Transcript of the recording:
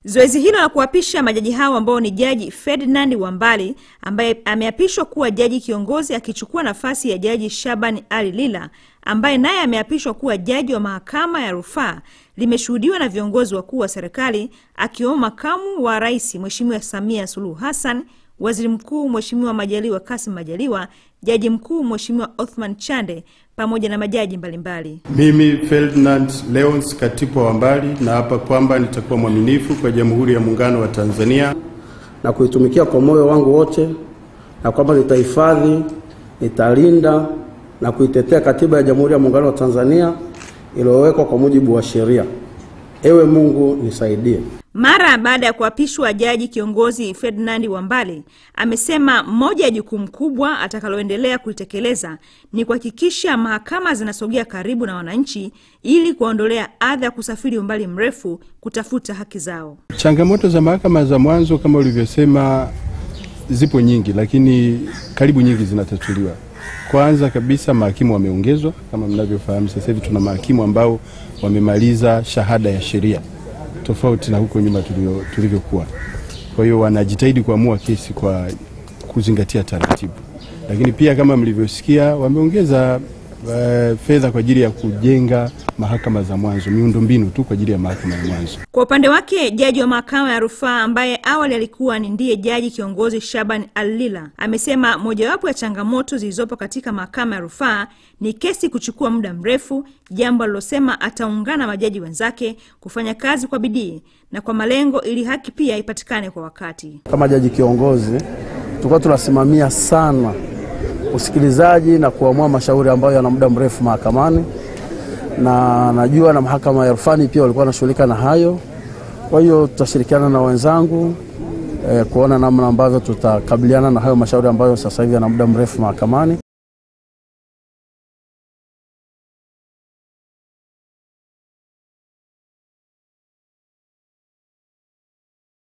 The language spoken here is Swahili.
Zoezi hilo la kuapisha majaji hao ambao ni Jaji Ferdinand Wambali ambaye ameapishwa kuwa jaji kiongozi akichukua nafasi ya Jaji Shaban Ali Lila ambaye naye ameapishwa kuwa jaji wa mahakama ya rufaa limeshuhudiwa na viongozi wakuu wa serikali akiwemo makamu wa rais Mheshimiwa Samia Suluhu Hassan, Waziri Mkuu Mheshimiwa Majaliwa Kassim Majaliwa, Jaji Mkuu Mheshimiwa Othman Chande pamoja na majaji mbalimbali. Mimi Ferdinand Leons Katipo Wambali na hapa kwamba nitakuwa mwaminifu kwa Jamhuri ya Muungano wa Tanzania na kuitumikia kwa moyo wangu wote, na kwamba nitahifadhi, nitalinda na kuitetea Katiba ya Jamhuri ya Muungano wa Tanzania iliyowekwa kwa mujibu wa sheria. Ewe Mungu nisaidie. Mara baada ya kuapishwa Jaji kiongozi Ferdinand Wambali amesema moja ya jukumu kubwa atakaloendelea kulitekeleza ni kuhakikisha mahakama zinasogea karibu na wananchi ili kuondolea adha kusafiri umbali mrefu kutafuta haki zao. Changamoto za mahakama za mwanzo kama ulivyosema zipo nyingi, lakini karibu nyingi zinatatuliwa. Kwanza kabisa mahakimu wameongezwa. Kama mnavyofahamu sasa hivi tuna mahakimu ambao wamemaliza shahada ya sheria, tofauti na huko nyuma tulivyokuwa. Kwa hiyo wanajitahidi kuamua kesi kwa kuzingatia taratibu. Lakini pia kama mlivyosikia wameongeza fedha kwa ajili ya kujenga mahakama za mwanzo, miundombinu tu kwa ajili ya mahakama za mwanzo. Kwa upande wake jaji wa mahakama ya rufaa ambaye awali alikuwa ndiye jaji kiongozi Shaban Ali Lila amesema mojawapo ya changamoto zilizopo katika mahakama ya rufaa ni kesi kuchukua muda mrefu, jambo alilosema ataungana majaji wenzake kufanya kazi kwa bidii na kwa malengo ili haki pia ipatikane kwa wakati. Kama jaji kiongozi tulikuwa tunasimamia sana usikilizaji na kuamua mashauri ambayo yana muda mrefu mahakamani, na najua na mahakama ya rufani pia walikuwa wanashughulika na hayo. Kwa hiyo tutashirikiana na wenzangu kuona namna ambavyo tutakabiliana na hayo mashauri ambayo sasa hivi yana muda mrefu mahakamani.